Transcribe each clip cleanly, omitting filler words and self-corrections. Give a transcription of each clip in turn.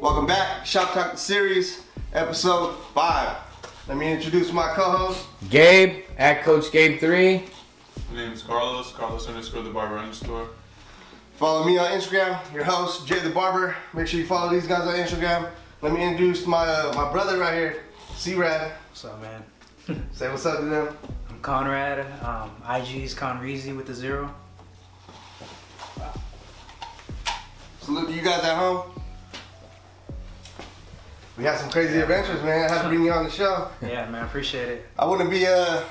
Welcome back, Shop Talk Series, episode 5. Let me introduce my co-host, Gabe, at Coach Gabe 3. My name is Carlos _the Barber _. Follow me on Instagram, your host, Jayy the Barber. Make sure you follow these guys on Instagram. Let me introduce my brother right here, C-Rad. What's up, man? Say what's up to them. I'm Conrad. IG's Conreezy with the 0. Salute to you guys at home. We had some crazy adventures, man. I had to bring you on the show. Yeah, man, appreciate it. I wouldn't be as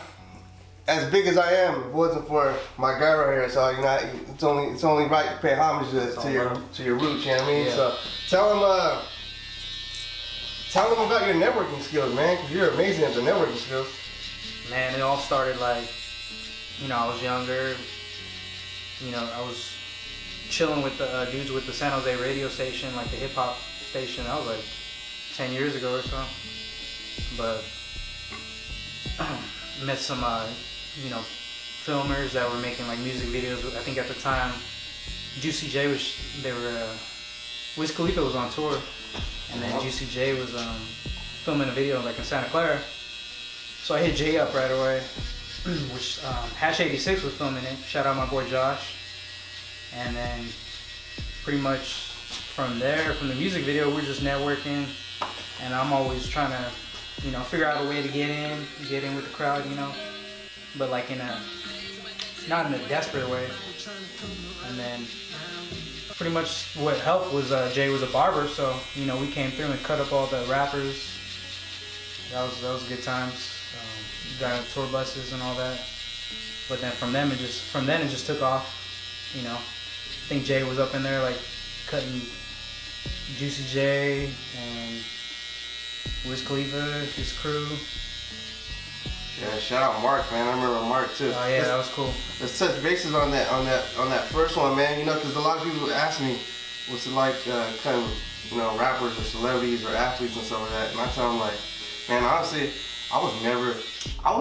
big as I am if it wasn't for my guy right here. So it's only right to pay homage to your roots. You know what I mean? Yeah. So tell them about your networking skills, man. Cause you're amazing at the networking skills. Man, it all started like, I was younger. I was chilling with the dudes with the San Jose radio station, like the hip hop station. That was like 10 years ago or so. But met some, filmers that were making like music videos. I think at the time, Juicy J Wiz Khalifa was on tour, and then Juicy J was filming a video like in Santa Clara. So I hit Jayy up right away, which Hash 86 was filming it. Shout out my boy Josh. And then pretty much from there, from the music video, we're just networking, and I'm always trying to, figure out a way to get in with the crowd, but like not in a desperate way. And then pretty much what helped was Jayy was a barber, so we came through and cut up all the rappers. That was good times. Got on tour buses and all that. But then from then it just took off. I think Jayy was up in there like cutting Juicy J and Wiz Khalifa, his crew. Yeah, shout out Mark, man. I remember Mark too. Oh yeah, that was cool. Let's touch bases on that first one, man. Because a lot of people ask me, what's it like cutting, rappers or celebrities or athletes and stuff like that, and I tell them like, man, honestly, I was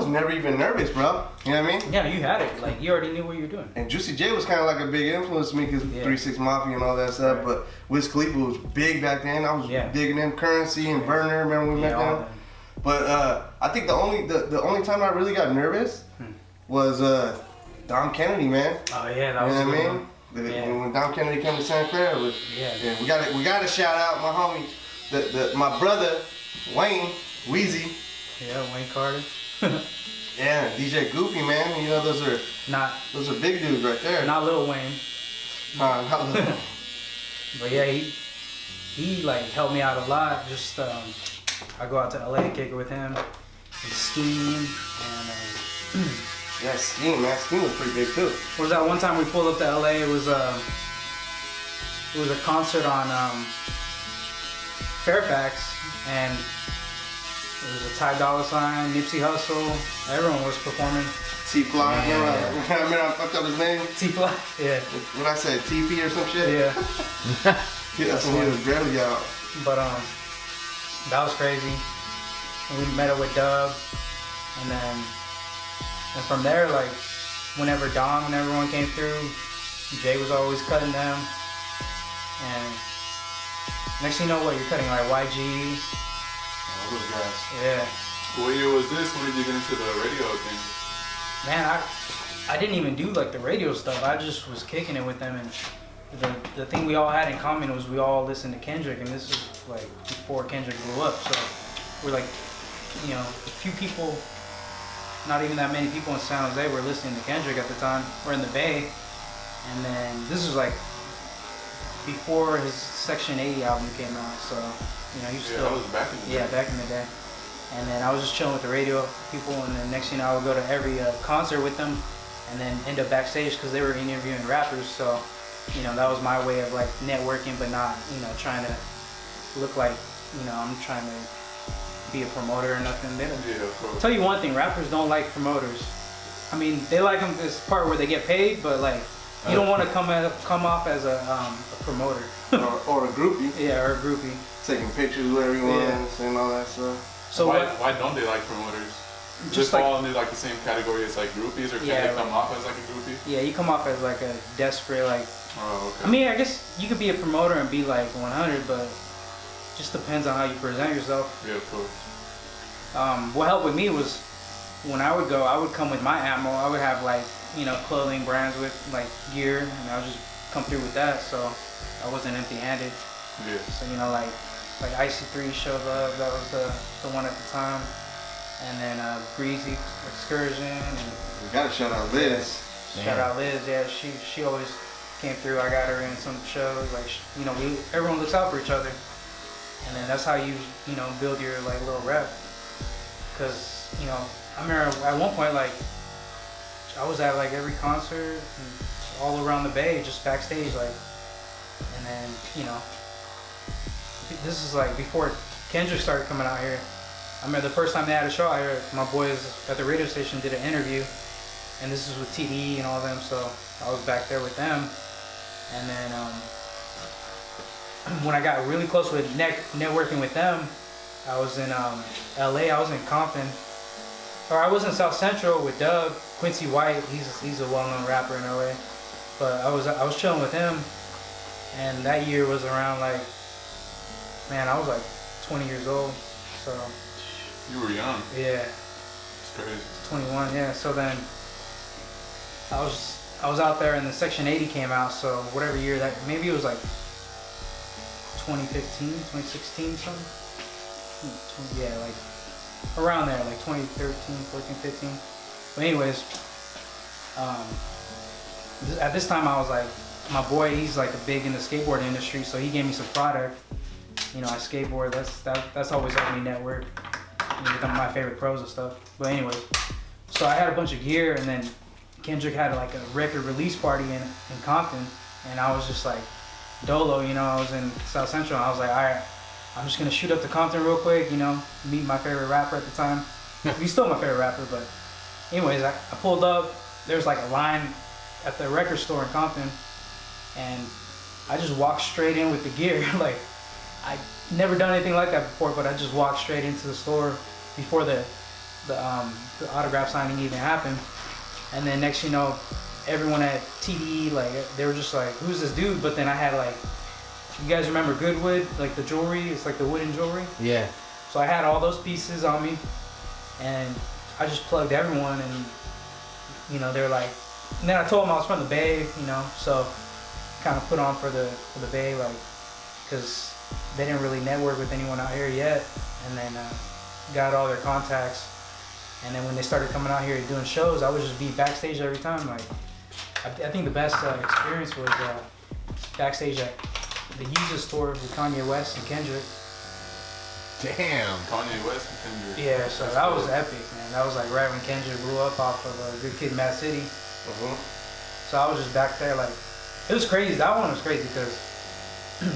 never even nervous, bro. You know what I mean? Yeah, you had it. Like, you already knew what you were doing. And Juicy J was kind of like a big influence to me because 3 6 Mafia and all that stuff. Right. But Wiz Khalifa was big back then. I was digging in Currency and Burner. Remember when we met them? But I think the only time I really got nervous was Dom Kennedy, man. Oh yeah, that was good. When Dom Kennedy came to Santa Clara, we got to shout out my homie, my brother Wayne Weezy. Yeah, Wayne Carter. Yeah, DJ Goofy, man. Those are big dudes right there. Not Lil Wayne. Not Lil. But yeah, he like helped me out a lot. Just I go out to LA to kick it with him and Scheme and yeah, Scheme, man. Scheme was pretty big too. What was that one time we pulled up to LA? It was a concert on Fairfax, and it was a Ty Dolla $ign, Nipsey Hussle. Everyone was performing. T-Fly, I fucked up his name. T-Fly, yeah. What I say, TP or some shit? Yeah. Yeah, that's when he was barely out. But that was crazy. And we met up with Dub, and from there, like, whenever Dom and everyone came through, Jayy was always cutting them. And next thing you know, you're cutting like YG. All those guys. Yeah. What year was this? When did you get into the radio thing? Man, I didn't even do like the radio stuff. I just was kicking it with them, and the thing we all had in common was we all listened to Kendrick, and this is like before Kendrick blew up. So we're like, a few people, not even that many people in San Jose were listening to Kendrick at the time. We're in the Bay, and then this was like before his Section 80 album came out. So he was that was back in the day. Yeah, back in the day. And then I was just chilling with the radio people, and then next thing I would go to every concert with them, and then end up backstage because they were interviewing rappers. So, that was my way of like networking, but not, trying to look like, I'm trying to be a promoter or nothing. They don't. Yeah, of course. Tell you one thing, rappers don't like promoters. I mean, they like them this part where they get paid, but like, you don't want to come off as a promoter. or a groupie. Yeah, or a groupie. Taking pictures with everyone and all that stuff. So why don't they like promoters? Just fall into like the same category as like groupies, or can they come off as like a groupie? Yeah, you come off as like a desperate, like. Oh, okay. I mean, I guess you could be a promoter and be like 100, but just depends on how you present yourself. Yeah, of course. What helped with me was when I would go, I would come with my ammo. I would have like, you know, clothing brands with like gear, and I would just come through with that, so I wasn't empty-handed. Yeah. So, you know, like IC3 showed up, that was the one at the time, and then Breezy Excursion, and We gotta shout out Liz. shout out Liz, yeah, she always came through. I got her in some shows, like, you know, everyone looks out for each other, and then that's how you know, build your like little rep. Cause, you know, I remember at one point, like, I was at like every concert and all around the Bay, just backstage, like, and then, you know, this is like before Kendrick started coming out here. I remember the first time they had a show out here, my boys at the radio station did an interview, and this is with TDE and all them, so I was back there with them. And then when I got really close with networking with them, I was in LA, I was in Compton, or I was in South Central with Doug, Quincy White, he's a well-known rapper in LA. But I was chilling with him, and that year was around like, man, I was like 20 years old, so. You were young. Yeah. It's crazy. 21, yeah. So then I was out there, and the Section 80 came out. So whatever year that, maybe it was like 2015, 2016, something. Yeah, like around there, like 2013, 14, 15. But anyways, at this time I was like, my boy, he's like big in the skateboard industry, so he gave me some product. You know, I skateboard. That's always helped me network. You know, become my favorite pros and stuff. But anyways, so I had a bunch of gear, and then Kendrick had like a record release party in Compton, and I was just like dolo. You know, I was in South Central, and I was like, all right, I'm just gonna shoot up to Compton real quick. You know, meet my favorite rapper at the time. He's still my favorite rapper, but anyways, I pulled up. There's like a line at the record store in Compton, and I just walked straight in with the gear. Like, I never done anything like that before, but I just walked straight into the store before the autograph signing even happened. And then next, you know, everyone at TDE, like, they were just like, who's this dude? But then I had like, you guys remember Goodwood, like the jewelry? It's like the wooden jewelry. Yeah. So I had all those pieces on me, and I just plugged everyone, and you know, they're like, and then I told them I was from the Bay, you know, so kind of put on for the Bay, like, because they didn't really network with anyone out here yet, and then got all their contacts, and then when they started coming out here doing shows, I would just be backstage every time. Like, I think the best experience was backstage at the Yeezus store with Kanye West and Kendrick. Damn. Kanye West and Kendrick. Yeah, so that was epic, man. That was like right when Kendrick blew up off of Good Kid, Mad City. So I was just back there, like, it was crazy. That one was crazy because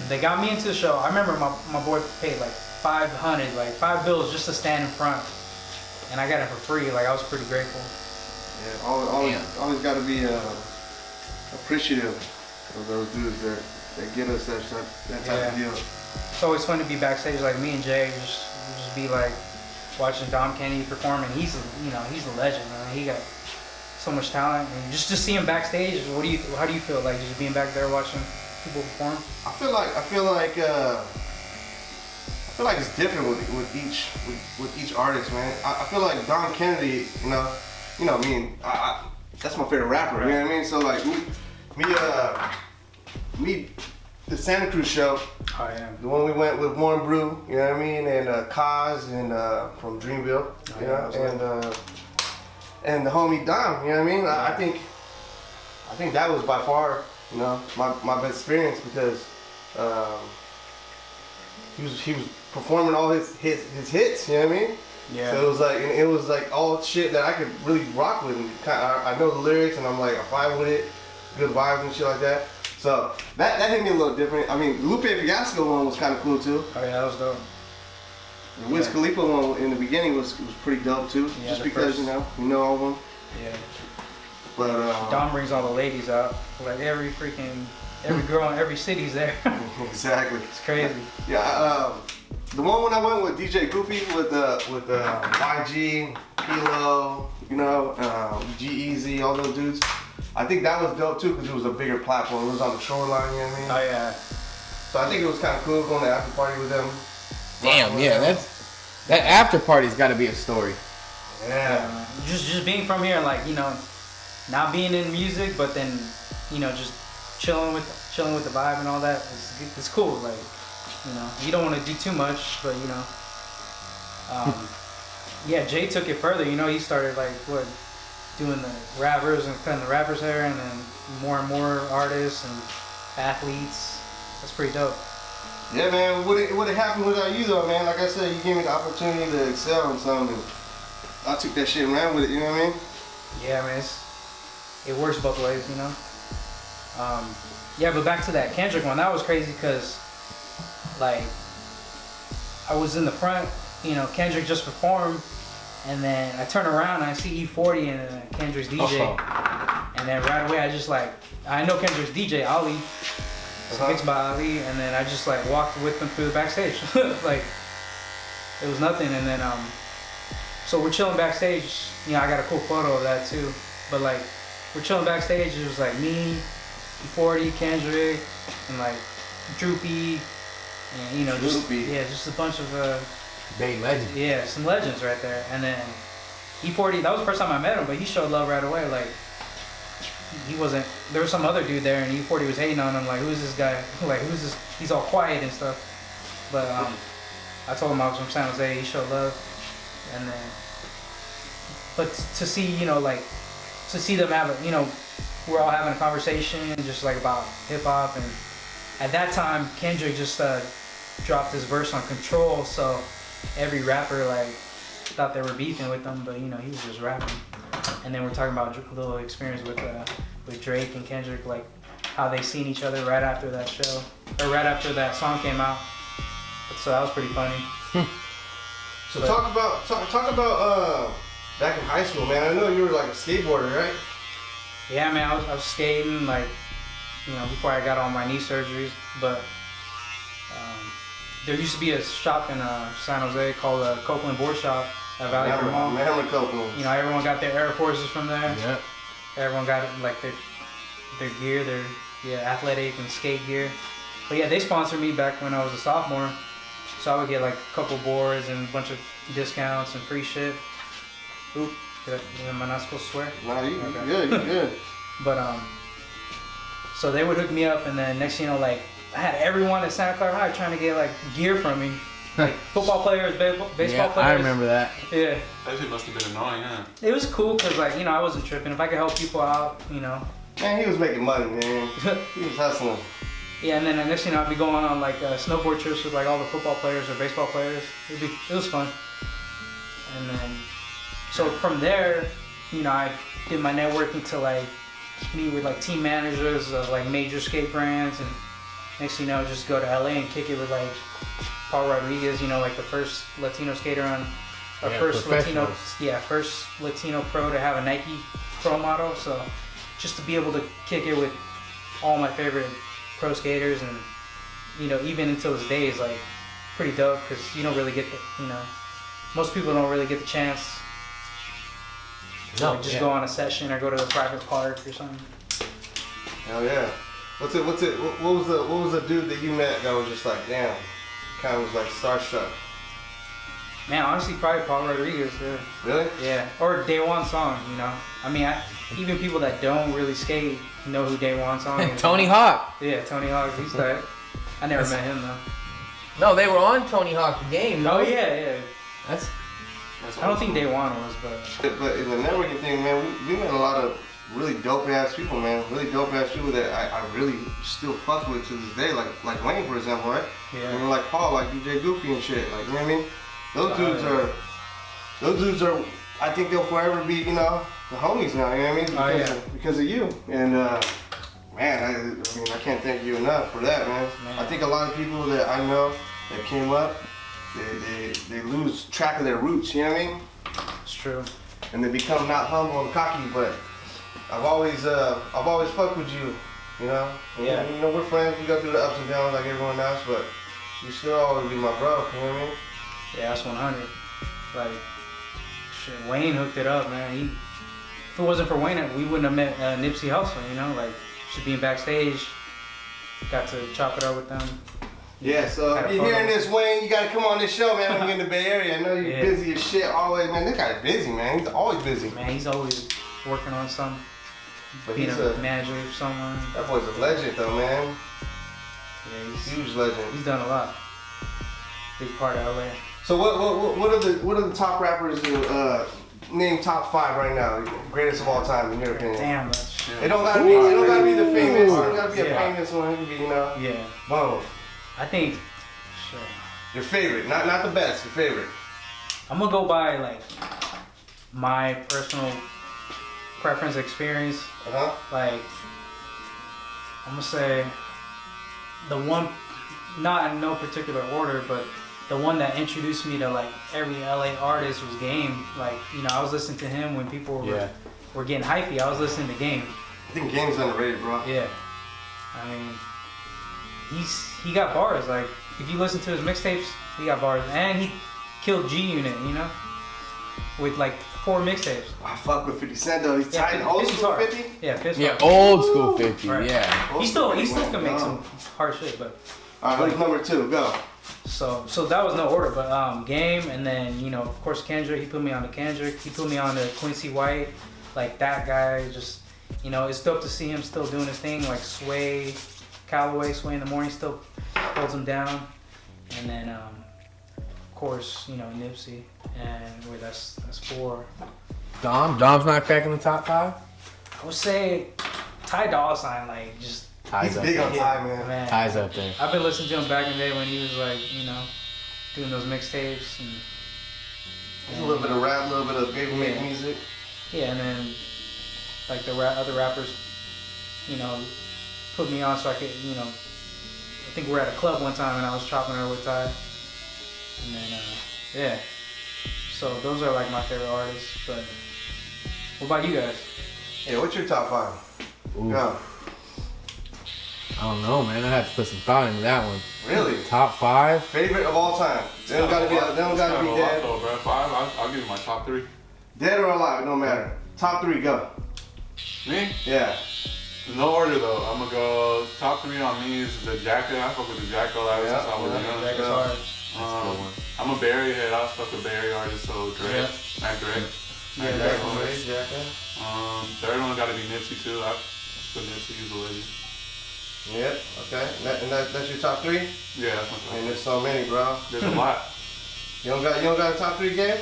they got me into the show. I remember my boy paid like $500, like $5 just to stand in front, and I got it for free. Like, I was pretty grateful. Yeah, always got to be appreciative of those dudes that get us that type of deal. It's always fun to be backstage, like me and Jayy, just be like watching Dom Kennedy perform, and he's a legend, man. He got so much talent, and just to see him backstage, how do you feel like just being back there watching people perform? I feel like it's different with each artist, man. I feel like Dom Kennedy, you know, I mean, that's my favorite rapper. You know what I mean? So like me, the Santa Cruz show. Oh yeah. The one we went with Warren Brew, you know what I mean, and Kaz and from Dreamville, you know, and the homie Dom, you know what I mean. I think that was by far, you know, my best experience because he was performing all his hits, you know what I mean. Yeah. So it was like all shit that I could really rock with, and I know the lyrics, and I'm like, I vibe with it, good vibes and shit like that. So that hit me a little different. I mean, the Lupe Fiasco one was kind of cool too. Oh yeah, that was dope. The Wiz Khalifa one in the beginning was pretty dope too, Yeah, just because you know all of them. Yeah. But Dom brings all the ladies out. Like every girl in every city's there. Exactly. It's crazy. Yeah. The one when I went with DJ Goofy with YG, Kilo, you know, G-Eazy, all those dudes. I think that was dope too because it was a bigger platform. It was on the shoreline, you know what I mean? Oh yeah. So So I think it was kind of cool going to after party with them. Damn, yeah, that after party's got to be a story. Yeah. Just being from here, like, you know, not being in music, but then, you know, just chilling with the vibe and all that. It's cool. Like, you know, you don't want to do too much, but you know, yeah, Jay took it further. You know, he started like doing the rappers and cutting the rappers' hair, and then more and more artists and athletes. That's pretty dope. Yeah, man. What it happened without you though, man? Like I said, you gave me the opportunity to excel in something. I took that shit and ran with it. You know what I mean? Yeah, man. It works both ways, you know. Yeah, but back to that Kendrick one. That was crazy because, like, I was in the front. You know, Kendrick just performed, and then I turn around and I see E40 and Kendrick's DJ, and then right away I know Kendrick's DJ Ali. It's mixed by Ali, and then I just like walked with them through the backstage. Like, it was nothing. And then so we're chilling backstage. You know, I got a cool photo of that too. But like, we're chilling backstage. It was like me, E40, Kendrick, and like Droopy, and you know, just a bunch of Big legend. yeah, some legends right there. And then E40, that was the first time I met him, but he showed love right away. Like, he wasn't, there was some other dude there, and E40 was hating on him, like, who's this guy? Like, who's this? He's all quiet and stuff. But I told him I was from San Jose. He showed love. And then, but to see, you know, like, to see them have a, you know, we're all having a conversation just like about hip hop. And at that time, Kendrick just dropped his verse on Control, so every rapper like thought they were beefing with him, but you know, he was just rapping. And then we're talking about a little experience with Drake and Kendrick, like how they seen each other right after that show, or right after that song came out. So that was pretty funny. So talk about back in high school, man. I know you were like a skateboarder, right? Yeah, man, I was skating, like, you know, before I got all my knee surgeries. But there used to be a shop in San Jose called Copeland Board Shop at Valley Fair Mall. Remember Copeland? You know, everyone got their Air Forces from there. Yep. Everyone got like their gear, their athletic and skate gear. But yeah, they sponsored me back when I was a sophomore, so I would get like a couple boards and a bunch of discounts and free shit. Oop, am I not supposed to swear? Nah, you Okay. good, you good. But so they would hook me up, and then next thing you know, like, I had everyone at Santa Clara High trying to get like gear from me, like football players, baseball players. I remember that. Yeah. That shit must have been annoying, huh? It was cool because, like, you know, I wasn't tripping. If I could help people out, you know. Man, he was making money, man. He was hustling. Yeah, and then the next thing I'd be going on like snowboard trips with like all the football players or baseball players. It was fun. And then, so from there, you know, I did my networking to like meet with like team managers of like major skate brands, and next thing you know, just go to LA and kick it with like Paul Rodriguez, you know, like the first Latino skater on, or first Latino pro to have a Nike Pro model. So just to be able to kick it with all my favorite pro skaters, and you know, even until this day is like pretty dope because you don't really get the, you know, most people don't really get the chance. No, like, just go on a session or go to a private park or something. Hell yeah. What was the dude that you met that was just like, damn, kind of was like starstruck? Man, honestly, probably Paul Rodriguez. Yeah. Really? Yeah. Or Day One Song, you know. I mean, even people that don't really skate know who Day One Song is. Tony Hawk. Yeah, Tony Hawk. He's tight. I never met him though. No, they were on Tony Hawk the game. No? Oh yeah. That's I don't think Day One was, But in the networking thing, man, we met a lot of really dope ass people, man. Really dope ass people that I really still fuck with to this day. Like Wayne, for example, right? Yeah. And like Paul, like DJ Goofy and shit. Like, you know what I mean? Those dudes are. I think they'll forever be, you know, the homies now. You know what I mean? Because of you. And man, I mean, I can't thank you enough for that, man. I think a lot of people that I know that came up, they lose track of their roots. You know what I mean? It's true. And they become not humble and cocky, but I've always fucked with you, you know? Yeah. You know, we're friends, we go through the ups and downs like everyone else, but you still always be my bro, you know what I mean? Yeah, that's 100. Like, shit, Wayne hooked it up, man. If it wasn't for Wayne, we wouldn't have met Nipsey Hussle, you know? Like, just being backstage, got to chop it up with them. Yeah, so Had if a you're photo. hearing this, Wayne, you gotta come on this show, man. When you're in the Bay Area. I know you're Yeah. busy as shit always, man. This guy's busy, man. He's always busy. Man, he's always working on something. But Being he's a a manager or someone. that boy's a legend, though, man. Yeah, Huge legend. he's done a lot. Big part of LA. So what are the top rappers you name top 5 right now? Greatest of all time in your opinion? Damn, that's It don't gotta be the famous. It don't gotta be a Yeah. famous one. It can be, you know. yeah. Boom. I think. Sure. Your favorite, not the best. Your favorite. I'm gonna go by like my personal preference experience. Uh huh. Like I'm gonna say the one, not in no particular order, but the one that introduced me to like every LA artist was Game. Like, you know, I was listening to him when people were getting hypey. I was listening to Game. I think Game's underrated, bro. Yeah. I mean, he got bars. Like, if you listen to his mixtapes, he got bars. And he killed G Unit, you know? With like 4 mixtapes. I fuck with 50 Cent though. He's Yeah, tight. Old 50's school hard. 50. Yeah, 50. Yeah, old school 50. Right. Yeah. Old He school still 50 can went make dumb. some hard shit, but All right, who's number 2? Go. so that was no order, but Game, and then, you know, of course Kendrick. He put me on to Kendrick. He put me on to Quincy White. Like, that guy, just, you know, it's dope to see him still doing his thing. Like Sway, Callaway, Sway in the Morning still holds him down. And then of course, you know, Nipsey, and wait, that's 4. Dom's not cracking the top 5. I would say Ty Dolla $ign, like, just Ties He's up big there. on Ty, man. Ties up there. I've been listening to him back in the day when he was like, you know, doing those mixtapes and A little bit of rap, a little bit of Gabe make Yeah. music. yeah, and then like the other rappers, you know, put me on so I could, you know, I think we were at a club one time and I was chopping her with Ty, and then yeah, so those are like my favorite artists. But what about you guys? Yeah, what's your top 5? Ooh. Go. I don't know, man. I have to put some thought into that one. Really? Top 5? Favorite of all time. They don't gotta be dead. Though, bro. 5, I'll give you my top 3. Dead or alive, it don't matter. Top 3, go. Me? Yeah. No order though. I'm gonna go top 3 on me is the Jacket. I fuck with the Jacket a lot since I was young. Jacket's yeah. hard. I'm a Bay Area head. I fuck with Bay Area artists, so Drake, Mac Drake. Yeah, Jacket. Third one gotta be Nipsey too. I put Nipsey, he's a legend. Yep, okay. That's your top 3? Yeah, that's my top. Man, there's so many, bro. There's a lot. You don't got a top 3 game?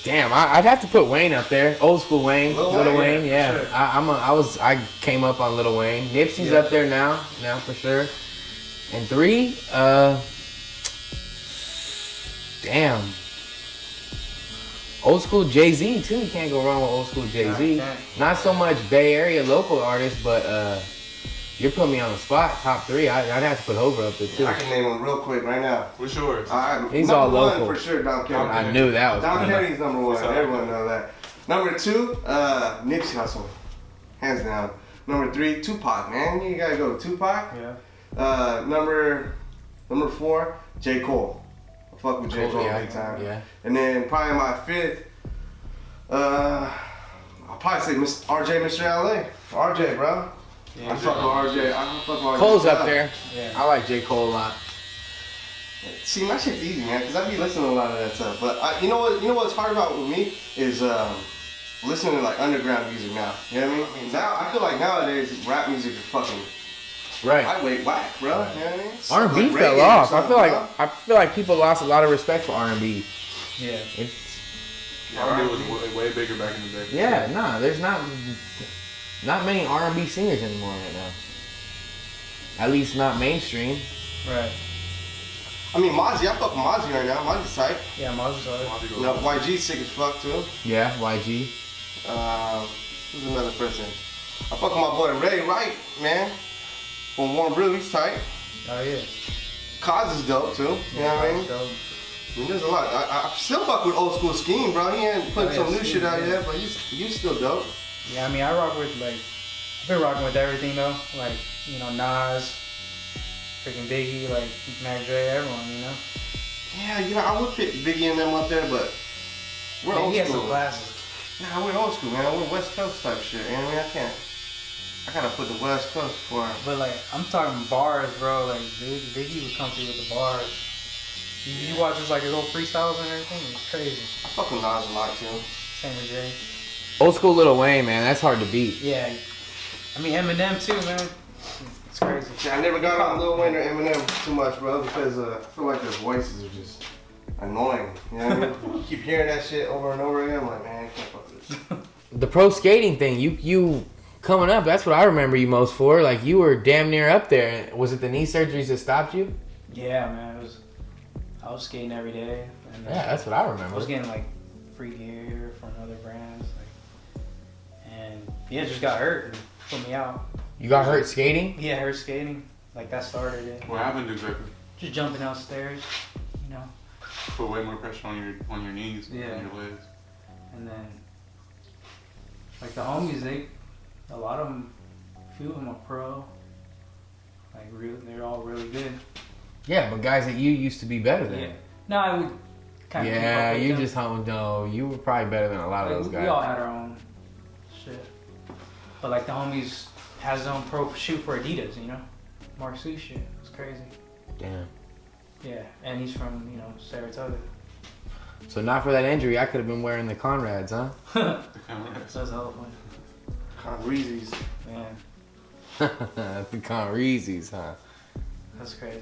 Damn, I'd have to put Wayne up there. Old school Wayne. Lil Little Wayne, Wayne, yeah. sure. I came up on Little Wayne. Nipsey's up there now for sure. And 3, damn. Old school Jay-Z too. You can't go wrong with old school Jay-Z. Nah, Not so much Bay Area local artists, but you're putting me on the spot. Top 3, I'd have to put Hova up there too. I can name one real quick right now. What's yours? He's number all 1 local. for sure, Dom Kennedy. I knew that was Dom coming. Kennedy's number 1. Sorry. Everyone knows that. Number 2, Nipsey Hussle. Hands down. Number 3, Tupac, man. You gotta go with Tupac. Yeah. Number 4, J. Cole. I fuck with J. Cole yeah, big time. yeah. And then probably my 5th, I'll probably say RJ Mr. LA. RJ, bro. Yeah, I fuck with RJ. Cole's up there. Yeah. I like J. Cole a lot. See, my shit's easy, man, because I be listening to a lot of that stuff. But you know what's hard about with me is listening to like underground music now. You know what I mean? Now I feel like nowadays rap music is fucking Right. lightweight whack, bro. You know what I mean? R&B Like fell reggae or off. something, I feel like people lost a lot of respect for R&B. Yeah. It's, R&B was way bigger back in the day. yeah, nah, there's not many R&B singers anymore right now. At least not mainstream. Right. I mean, Mozzie, I fuck with Mozzie right now. Mozzie's tight. Yeah, Moses hard. Monty goes, You know, YG's sick as fuck too. Yeah, YG. Who's another person? I fuck with my boy Ray Wright, man. From Warm Brew, he's tight. Oh yeah. Cause is dope too. You know what I mean? Dope. I mean, there's a lot. I still fuck with old school Scheme, bro. He ain't putting some new shit out yet, but he's still dope. Yeah, I mean, I rock with like, I've been rocking with everything though. Like, you know, Nas, freaking Biggie, like Mac Dre, everyone, you know. Yeah, I would pick Biggie and them up there, but we're Yeah, old he has school. some glasses. Nah, we're old school, man. We're West Coast type shit. You know what I mean? I can't. I gotta put the West Coast before. But like, I'm talking bars, bro. Like, Biggie would come through with the bars. You watch his like his old freestyles and everything. It's crazy. I fuck with Nas a lot too. Same with Jay. Old school Lil Wayne, man, that's hard to beat. Yeah. I mean Eminem too, man. It's crazy. Yeah, I never got on Lil Wayne or Eminem too much, bro, because I feel like their voices are just annoying. You know what I mean? You keep hearing that shit over and over again. I'm like, man, I can't fuck with this. The pro skating thing, you coming up, that's what I remember you most for. Like, you were damn near up there. Was it the knee surgeries that stopped you? Yeah, man. I was skating every day. And Yeah, that's what I remember. I was getting like free gear from other brands, like, and yeah, just got hurt and put me out. You got hurt skating? Yeah, hurt skating. Like that started it. What happened exactly? Just jumping down stairs, you know. Put way more pressure on your knees Yeah. than your legs. And then, like the homies, a lot of them, a few of them are pro. Like they're all really good. Yeah, but guys that you used to be better than. Yeah. No, I would kind of. Yeah, you just no, you were probably better than a lot of Like, those guys. We all had our own shit. But like the homies has his own pro shoot for Adidas, you know? Mark Sue shit. It's crazy. Damn. Yeah, and he's from, Saratoga. So not for that injury, I could have been wearing the Conrads, huh? So that's hella fun. Conreezies. Man, The Conreezies, huh? that's crazy.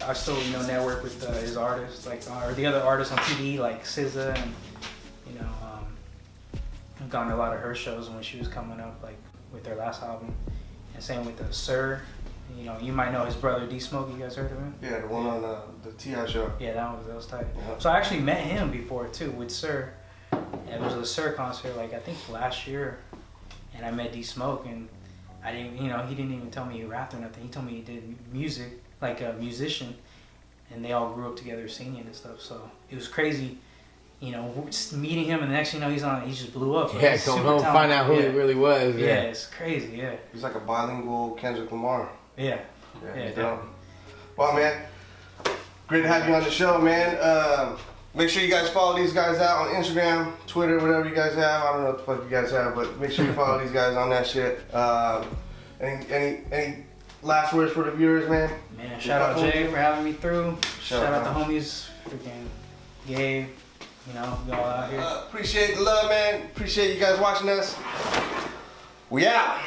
I still, network with his artists, like, or the other artists on TV, like SZA, and, I've gone to a lot of her shows when she was coming up, like, with their last album. And same with the Sir. You might know his brother D Smoke. You guys heard of him? Yeah, the one on the T.I. show. Yeah, that was tight. Yeah. So I actually met him before too with Sir. It was a Sir concert, like I think last year, and I met D Smoke, and I didn't, he didn't even tell me he rapped or nothing. He told me he did music, like a musician, and they all grew up together singing and stuff. So it was crazy, just meeting him, and the next thing you know, he just blew up. Yeah, come home, find out who he really was. Yeah, it's crazy. Yeah. He's like a bilingual Kendrick Lamar. Yeah. Yeah, Yeah, definitely. Well, man, great to have you on the show, man. Make sure you guys follow these guys out on Instagram, Twitter, whatever you guys have. I don't know what the fuck you guys have, but make sure you follow these guys on that shit. Any last words for the viewers, man? Man, shout out Jayy for having me through. Shout out the homies, freaking Gabe. We all out here. Appreciate the love, man. Appreciate you guys watching us. We out.